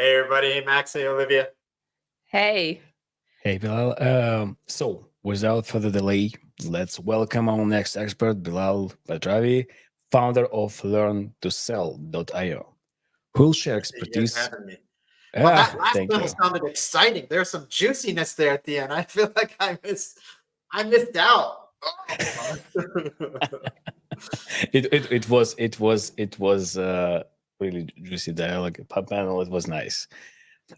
Hey everybody, hey Max, hey Olivia. Hey. Hey, Bilal. So, without further delay, let's welcome our next expert, Bilal Batrawy, founder of LearnToSell.io, who will share Appreciate you guys expertise. having me. Well, that last Thank panel you. sounded exciting. There's some juiciness there at the end. I feel like I missed out. Oh. It was really juicy dialogue panel. It was nice.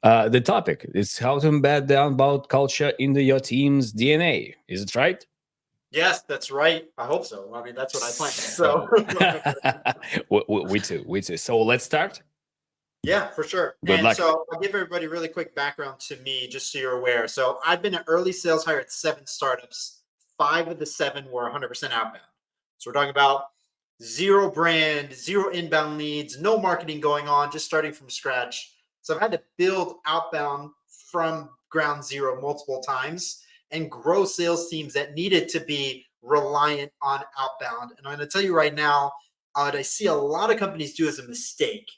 The topic is how to embed the Outbound culture into your team's DNA. Is it right? Yes, that's right. I hope so. I mean, that's what I plan. So, So, we too, we too. So let's start. yeah, for sure. Good And luck. so I'll give everybody a really quick background to me, just so you're aware. So I've been an early sales hire at 7 startups. 5 of the 7 were 100% outbound. So we're talking about zero brand, zero inbound leads, no marketing going on, just starting from scratch. So I've had to build outbound from ground zero multiple times and grow sales teams that needed to be reliant on outbound. And I'm going to tell you right now, what I see a lot of companies do as a mistake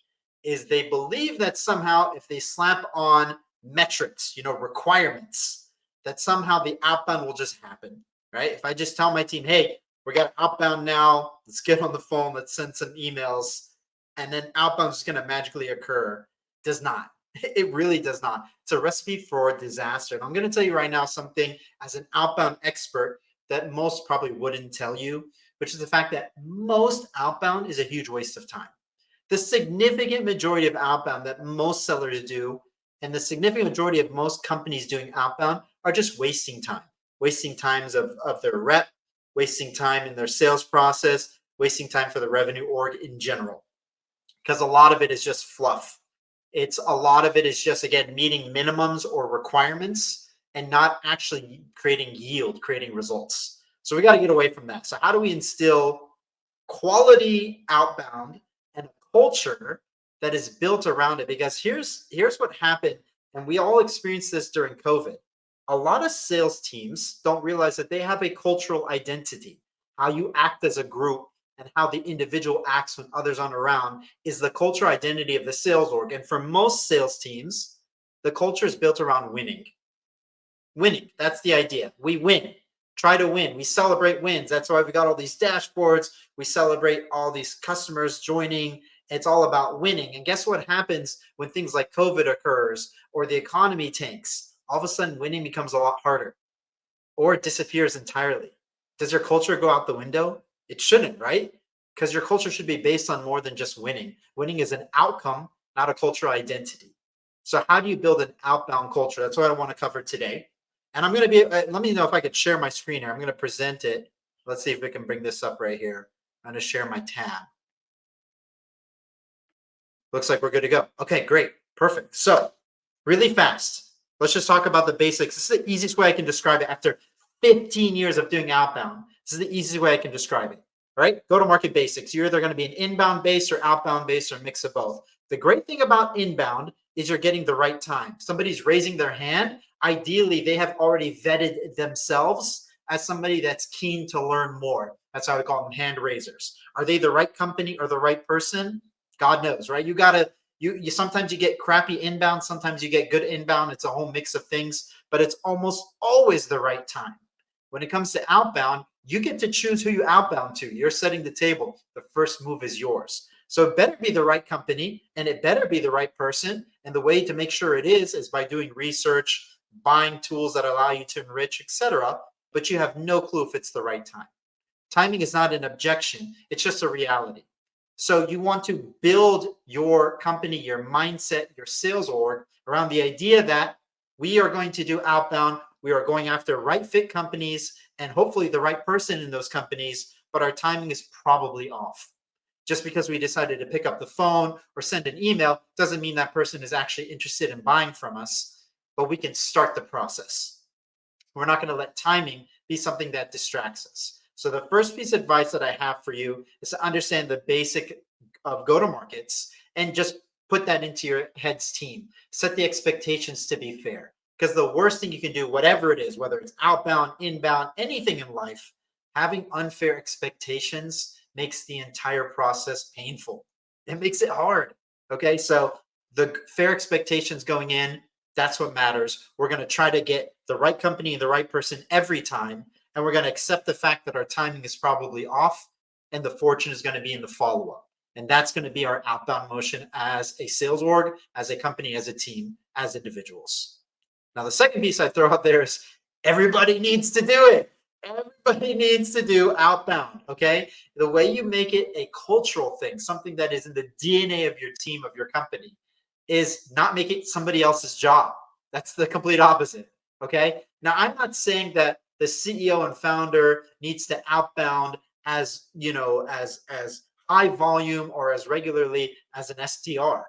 is they believe that somehow if they slap on metrics, requirements, that somehow the outbound will just happen, right? If I just tell my team, hey, we got outbound now, let's get on the phone, let's send some emails, and then outbound is going to magically occur. Does not. It really does not. It's a recipe for disaster. And I'm going to tell you right now something as an outbound expert that most probably wouldn't tell you, which is the fact that most outbound is a huge waste of time. The significant majority of outbound that most sellers do and the significant majority of most companies doing outbound are just wasting times of their rep, wasting time in their sales process, wasting time for the revenue org in general. Because a lot of it is just fluff. It's a lot of it is just, again, meeting minimums or requirements and not actually creating yield, creating results. So we got to get away from that. So how do we instill quality outbound and a culture that is built around it? Because here's what happened, and we all experienced this during COVID. A lot of sales teams don't realize that they have a cultural identity. How you act as a group and how the individual acts when others aren't around is the culture identity of the sales org. And for most sales teams, the culture is built around winning. Winning, that's the idea. We win. Try to win. We celebrate wins. That's why we got all these dashboards. We celebrate all these customers joining. It's all about winning. And guess what happens when things like COVID occurs or the economy tanks? All of a sudden, winning becomes a lot harder or it disappears entirely. Does your culture go out the window? It shouldn't, right? Because your culture should be based on more than just winning. Winning is an outcome, not a cultural identity. So how do you build an outbound culture? That's what I want to cover today. And I'm going to be, let me know if I could share my screen here. I'm going to present it. Let's see if we can bring this up right here. I'm going to share my tab. Looks like we're good to go. Okay, great. Perfect. So really fast, let's just talk about the basics. This is the easiest way I can describe it after 15 years of doing outbound. This is the easiest way I can describe it. All right, go to market basics. You're either going to be an inbound base or outbound base or a mix of both. The great thing about inbound is you're getting the right time. Somebody's raising their hand. Ideally, they have already vetted themselves as somebody that's keen to learn more. That's how we call them hand raisers. Are they the right company or the right person? God knows, right? You sometimes you get crappy inbound, sometimes you get good inbound. It's a whole mix of things, but it's almost always the right time. When it comes to outbound, you get to choose who you outbound to. You're setting the table. The first move is yours. So it better be the right company and it better be the right person. And the way to make sure it is by doing research, buying tools that allow you to enrich, etc. But you have no clue if it's the right time. Timing is not an objection. It's just a reality. So you want to build your company, your mindset, your sales org around the idea that we are going to do outbound. We are going after right fit companies and hopefully the right person in those companies, but our timing is probably off. Just because we decided to pick up the phone or send an email doesn't mean that person is actually interested in buying from us, but we can start the process. We're not going to let timing be something that distracts us. So the first piece of advice that I have for you is to understand the basic of go-to-markets and just put that into your head's team. Set the expectations to be fair. Because the worst thing you can do, whatever it is, whether it's outbound, inbound, anything in life, having unfair expectations makes the entire process painful. It makes it hard. Okay, so the fair expectations going in, that's what matters. We're going to try to get the right company and the right person every time. And we're going to accept the fact that our timing is probably off and the fortune is going to be in the follow-up. And that's going to be our outbound motion as a sales org, as a company, as a team, as individuals. Now, the second piece I throw out there is everybody needs to do it. Everybody needs to do outbound, okay? The way you make it a cultural thing, something that is in the DNA of your team, of your company, is not make it somebody else's job. That's the complete opposite, okay? Now, I'm not saying that the CEO and founder needs to outbound as, as high volume or as regularly as an SDR,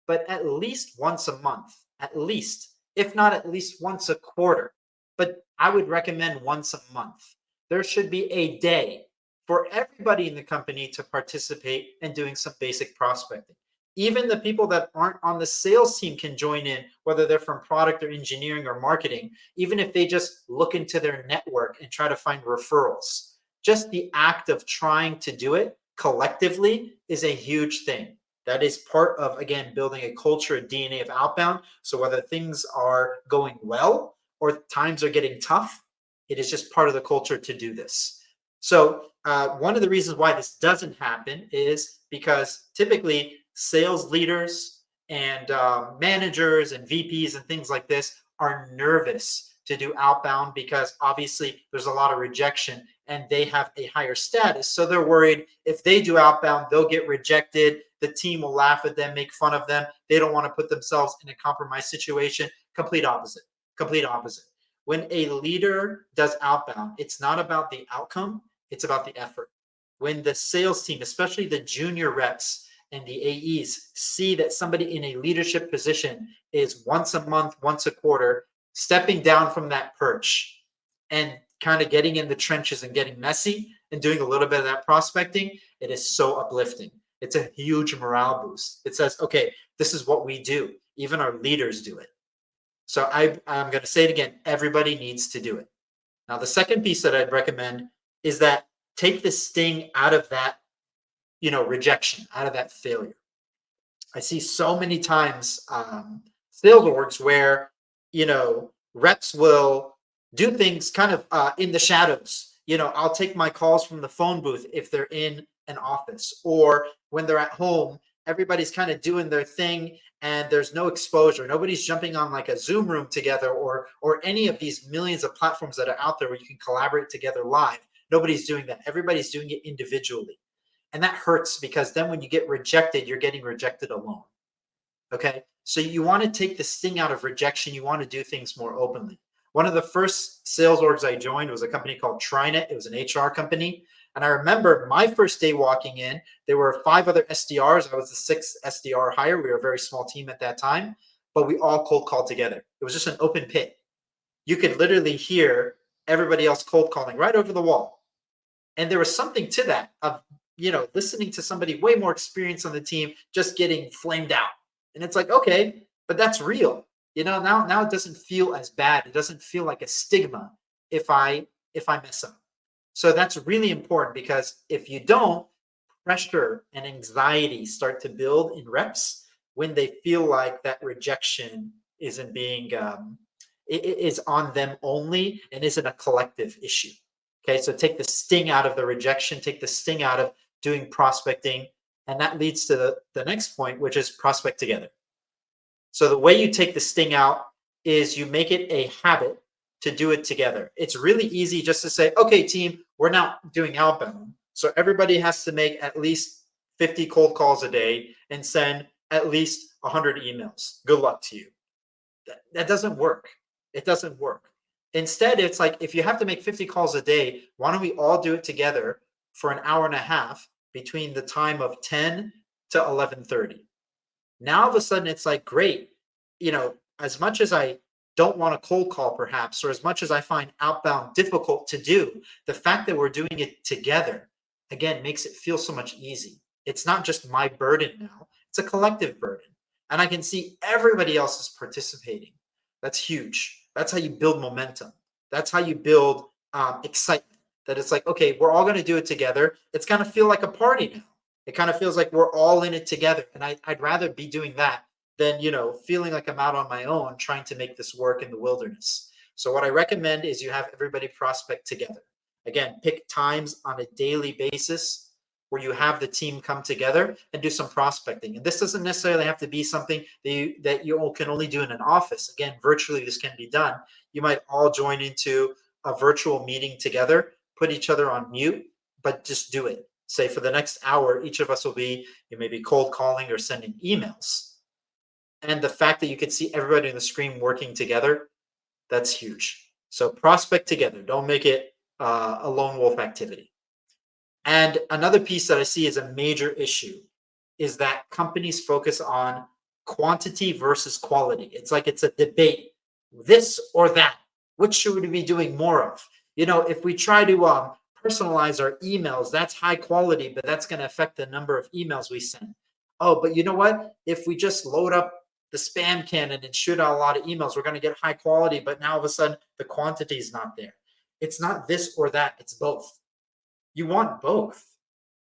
but at least once a month, at least, if not at least once a quarter. But I would recommend once a month. There should be a day for everybody in the company to participate in doing some basic prospecting. Even the people that aren't on the sales team can join in, whether they're from product or engineering or marketing, even if they just look into their network and try to find referrals. Just the act of trying to do it collectively is a huge thing. That is part of, again, building a culture, a DNA of outbound. So whether things are going well or times are getting tough, it is just part of the culture to do this. So one of the reasons why this doesn't happen is because typically sales leaders and managers and VPs and things like this are nervous to do outbound because obviously there's a lot of rejection and they have a higher status. So they're worried if they do outbound, they'll get rejected. The team will laugh at them, make fun of them. They don't want to put themselves in a compromised situation. Complete opposite. Complete opposite. When a leader does outbound, it's not about the outcome, it's about the effort. When the sales team, especially the junior reps and the AEs, see that somebody in a leadership position is once a month, once a quarter, stepping down from that perch and kind of getting in the trenches and getting messy and doing a little bit of that prospecting, it is so uplifting. It's a huge morale boost. It says, okay, this is what we do. Even our leaders do it. So I'm going to say it again. Everybody needs to do it. Now, the second piece that I'd recommend is that take the sting out of that, rejection, out of that failure. I see so many times sales orgs where, reps will do things kind of in the shadows. I'll take my calls from the phone booth if they're in an office, or when they're at home, everybody's kind of doing their thing and there's no exposure. Nobody's jumping on like a Zoom room together or any of these millions of platforms that are out there where you can collaborate together live. Nobody's doing that. Everybody's doing it individually. And that hurts because then when you get rejected, you're getting rejected alone. Okay. So you want to take the sting out of rejection. You want to do things more openly. One of the first sales orgs I joined was a company called Trinet. It was an HR company. And I remember my first day walking in, there were 5 other SDRs. I was the 6th SDR hire. We were a very small team at that time, but we all cold called together. It was just an open pit. You could literally hear everybody else cold calling right over the wall. And there was something to that of, listening to somebody way more experienced on the team, just getting flamed out. And it's like, okay, but that's real. Now it doesn't feel as bad. It doesn't feel like a stigma if I mess up. So that's really important because if you don't, pressure and anxiety start to build in reps when they feel like that rejection isn't being is on them only and isn't a collective issue. Okay, so take the sting out of the rejection, take the sting out of doing prospecting, and that leads to the next point, which is prospect together. So the way you take the sting out is you make it a habit to do it together. It's really easy just to say, okay, team, we're not doing outbound. So everybody has to make at least 50 cold calls a day and send at least 100 emails. Good luck to you. That doesn't work. It doesn't work. Instead, it's like, if you have to make 50 calls a day, why don't we all do it together for an hour and a half between the time of 10 to 11:30? Now, all of a sudden, it's like, great. As much as I don't want to cold call perhaps, or as much as I find outbound difficult to do, the fact that we're doing it together, again, makes it feel so much easy. It's not just my burden now, it's a collective burden. And I can see everybody else is participating. That's huge. That's how you build momentum. That's how you build excitement. That it's like, okay, we're all going to do it together. It's going to feel like a party now. It kind of feels like we're all in it together. And I'd rather be doing that than, feeling like I'm out on my own trying to make this work in the wilderness. So what I recommend is you have everybody prospect together. Again, pick times on a daily basis where you have the team come together and do some prospecting. And this doesn't necessarily have to be something that you can only do in an office. Again, virtually this can be done. You might all join into a virtual meeting together, put each other on mute, but just do it. Say for the next hour, each of us will be maybe cold calling or sending emails. And the fact that you can see everybody on the screen working together, that's huge. So prospect together. Don't make it a lone wolf activity. And another piece that I see as a major issue is that companies focus on quantity versus quality. It's like it's a debate, this or that. Which should we be doing more of? If we try to personalize our emails, that's high quality, but that's going to affect the number of emails we send. Oh, but you know what? If we just load up the spam cannon and shoot out a lot of emails, we're going to get high quality, but now all of a sudden the quantity is not there. It's not this or that, it's both. You want both.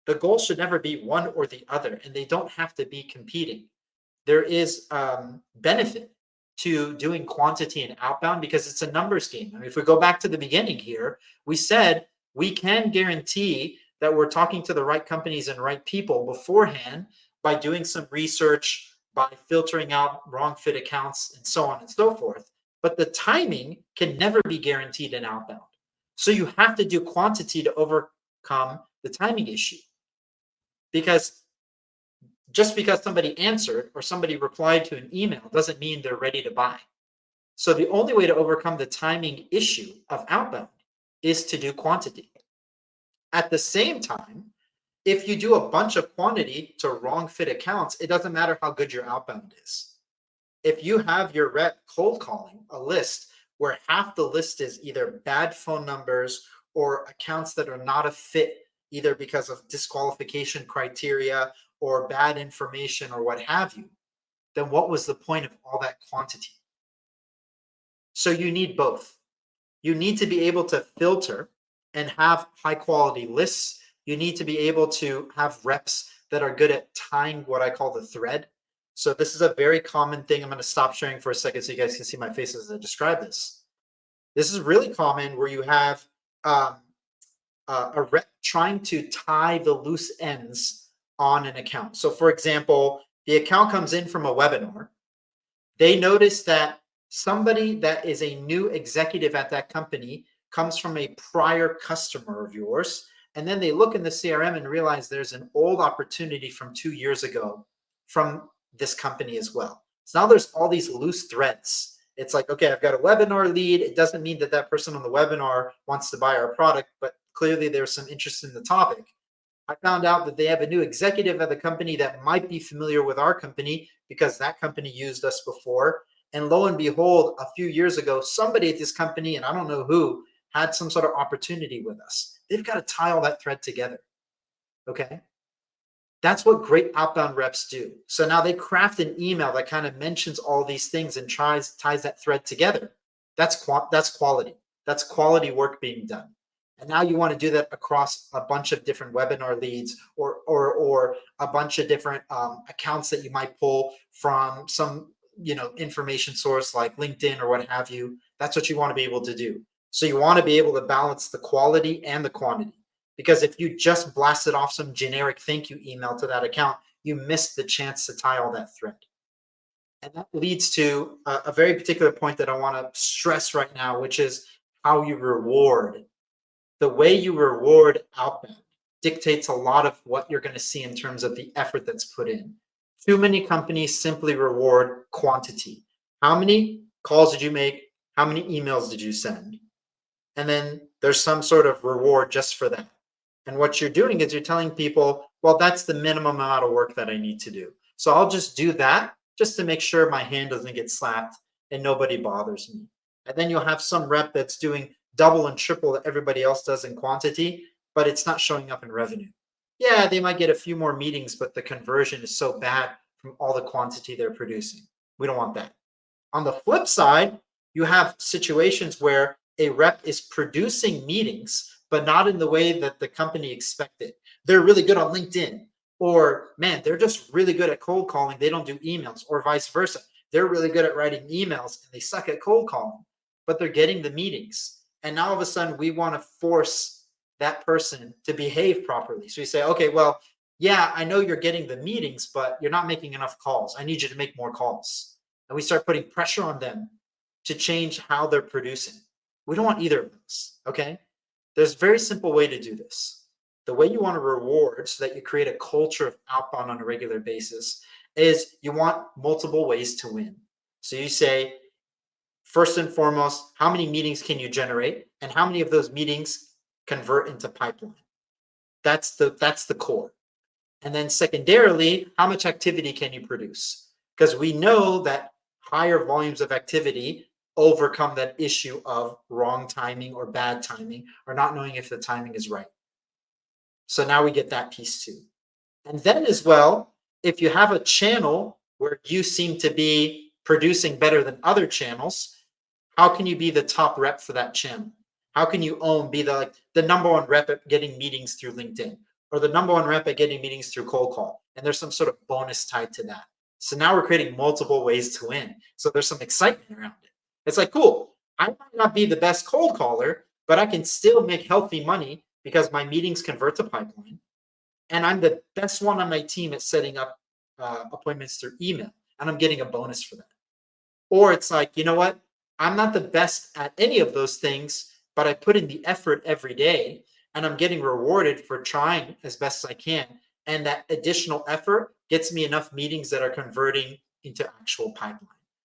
The goal should never be one or the other, and they don't have to be competing. There is benefit to doing quantity and outbound because it's a numbers game. I mean, if we go back to the beginning here, we said we can guarantee that we're talking to the right companies and right people beforehand by doing some research, by filtering out wrong fit accounts, and so on and so forth. But the timing can never be guaranteed in outbound. So you have to do quantity to overcome the timing issue. Because just because somebody answered or somebody replied to an email doesn't mean they're ready to buy. So the only way to overcome the timing issue of outbound is to do quantity. At the same time, if you do a bunch of quantity to wrong fit accounts, it doesn't matter how good your outbound is. If you have your rep cold calling a list where half the list is either bad phone numbers or accounts that are not a fit, either because of disqualification criteria or bad information or what have you, then what was the point of all that quantity? So you need both. You need to be able to filter and have high quality lists. You need to be able to have reps that are good at tying what I call the thread. So this is a very common thing. I'm going to stop sharing for a second so you guys can see my face as I describe this. This is really common where you have a rep trying to tie the loose ends on an account. So for example, the account comes in from a webinar. They notice that somebody that is a new executive at that company comes from a prior customer of yours. And then they look in the CRM and realize there's an old opportunity from 2 years ago from this company as well. So now there's all these loose threads. It's like, okay, I've got a webinar lead. It doesn't mean that that person on the webinar wants to buy our product, but clearly there's some interest in the topic. I found out that they have a new executive at the company that might be familiar with our company because that company used us before. And lo and behold, a few years ago, somebody at this company, and I don't know who, had some sort of opportunity with us. They've got to tie all that thread together. Okay. That's what great outbound reps do. So now they craft an email that kind of mentions all these things and ties that thread together. That's quality. That's quality work being done. And now you want to do that across a bunch of different webinar leads or a bunch of different accounts that you might pull from some information source like LinkedIn or what have you. That's what you want to be able to do. So you want to be able to balance the quality and the quantity. Because if you just blasted off some generic thank you email to that account, you missed the chance to tie all that thread. And that leads to a very particular point that I want to stress right now, which is how you reward. The way you reward outbound dictates a lot of what you're going to see in terms of the effort that's put in. Too many companies simply reward quantity. How many calls did you make? How many emails did you send? And then there's some sort of reward just for that. And what you're doing is you're telling people, well, that's the minimum amount of work that I need to do. So I'll just do that just to make sure my hand doesn't get slapped and nobody bothers me. And then you'll have some rep that's doing double and triple that everybody else does in quantity, but it's not showing up in revenue. Yeah, they might get a few more meetings, but the conversion is so bad from all the quantity they're producing. We don't want that. On the flip side, you have situations where a rep is producing meetings, but not in the way that the company expected. They're really good on LinkedIn, Or, man, they're just really good at cold calling. They don't do emails, or vice versa. They're really good at writing emails and they suck at cold calling, but they're getting the meetings. And now all of a sudden we want to force that person to behave properly. So we say, okay, well, yeah, I know you're getting the meetings, but you're not making enough calls. I need you to make more calls. And we start putting pressure on them to change how they're producing. We don't want either of those, okay? There's a very simple way to do this. The way you want to reward so that you create a culture of outbound on a regular basis is you want multiple ways to win. So you say, first and foremost, how many meetings can you generate and how many of those meetings convert into pipeline? That's the core. And then secondarily, how much activity can you produce? Because we know that higher volumes of activity overcome that issue of wrong timing or bad timing or not knowing if the timing is right. So now we get that piece too. And then as well, if you have a channel where you seem to be producing better than other channels, how can you be the top rep for that channel? How can you be the number one rep at getting meetings through LinkedIn, or the number one rep at getting meetings through cold call? And there's some sort of bonus tied to that. So now we're creating multiple ways to win. So there's some excitement around it. It's like, cool, I might not be the best cold caller, but I can still make healthy money because my meetings convert to pipeline. And I'm the best one on my team at setting up appointments through email. And I'm getting a bonus for that. Or it's like, you know what? I'm not the best at any of those things, but I put in the effort every day and I'm getting rewarded for trying as best as I can. And that additional effort gets me enough meetings that are converting into actual pipeline.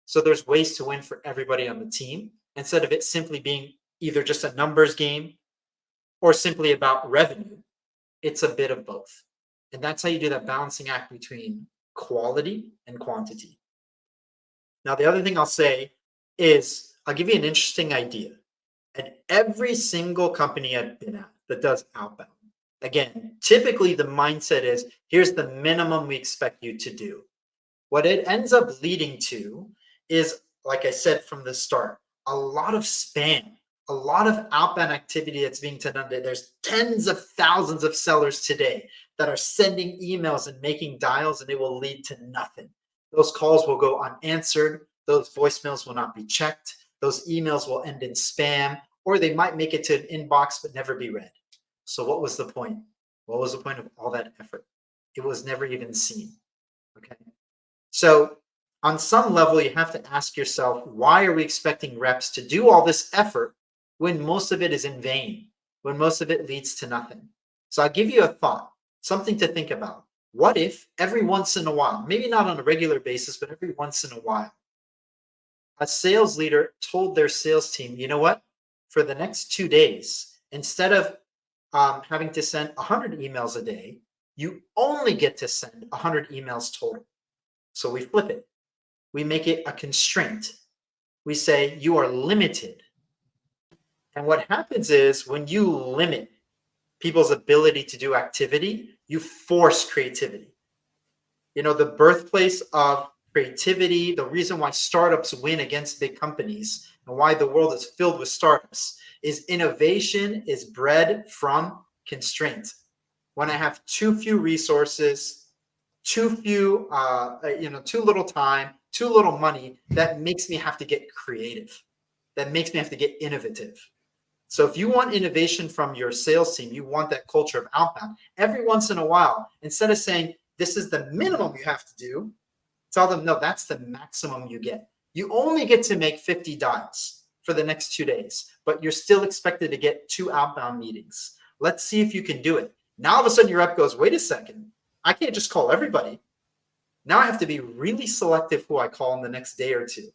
So there's ways to win for everybody on the team instead of it simply being either just a numbers game or simply about revenue. It's a bit of both. And that's how you do that balancing act between quality and quantity. Now, the other thing I'll say is I'll give you an interesting idea. At every single company I've been at that does outbound, again, typically the mindset is here's the minimum we expect you to do. What it ends up leading to is, like I said from the start, a lot of spam, a lot of outbound activity that's being done. There's tens of thousands of sellers today that are sending emails and making dials, and it will lead to nothing. Those calls will go unanswered. Those voicemails will not be checked. Those emails will end in spam, or they might make it to an inbox but never be read. So what was the point? What was the point of all that effort? It was never even seen. Okay. So on some level, you have to ask yourself, why are we expecting reps to do all this effort when most of it is in vain, when most of it leads to nothing? So I'll give you a thought, something to think about. What if every once in a while, maybe not on a regular basis, but every once in a while, a sales leader told their sales team, you know what, for the next 2 days, instead of having to send 100 emails a day, you only get to send 100 emails total. So we flip it. We make it a constraint. We say you are limited. And what happens is when you limit people's ability to do activity, you force creativity. You know, the birthplace of creativity, the reason why startups win against big companies and why the world is filled with startups is innovation is bred from constraint. When I have too few resources, too little time, too little money, that makes me have to get creative. That makes me have to get innovative. So if you want innovation from your sales team, you want that culture of outbound. Every once in a while, instead of saying, this is the minimum you have to do, tell them, no, that's the maximum you get. You only get to make 50 dials for the next 2 days, but you're still expected to get 2 outbound meetings. Let's see if you can do it. Now all of a sudden your rep goes, wait a second, I can't just call everybody. Now I have to be really selective who I call in the next day or two.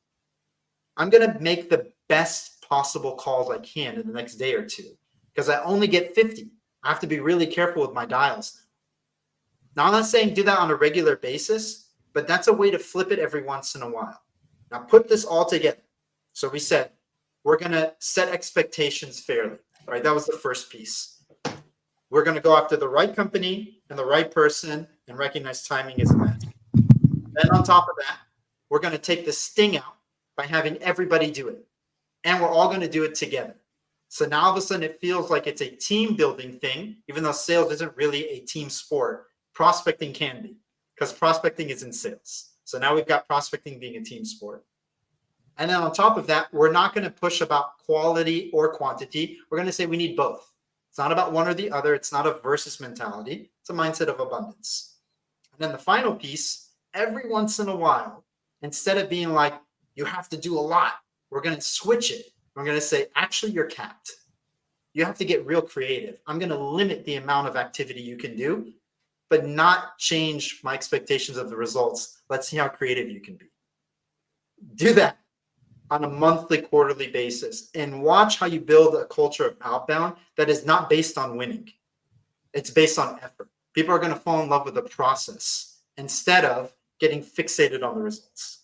I'm going to make the best possible calls I can in the next day or two because I only get 50. I have to be really careful with my dials. Now, I'm not saying do that on a regular basis, but that's a way to flip it every once in a while. Now, put this all together. So we said we're going to set expectations fairly. All right, that was the first piece. We're going to go after the right company and the right person and recognize timing is a match. Then on top of that, we're going to take the sting out by having everybody do it. And we're all going to do it together. So now all of a sudden it feels like it's a team building thing, even though sales isn't really a team sport. prospecting can be, because prospecting is in sales. So now we've got prospecting being a team sport. And then on top of that, we're not going to push about quality or quantity. We're going to say we need both. It's not about one or the other. It's not a versus mentality. It's a mindset of abundance. And then the final piece, every once in a while, instead of being like, you have to do a lot, we're going to switch it. We're going to say, actually, you're capped. You have to get real creative. I'm going to limit the amount of activity you can do, but not change my expectations of the results. Let's see how creative you can be. Do that on a monthly, quarterly basis, and watch how you build a culture of outbound that is not based on winning. It's based on effort. People are going to fall in love with the process instead of getting fixated on the results.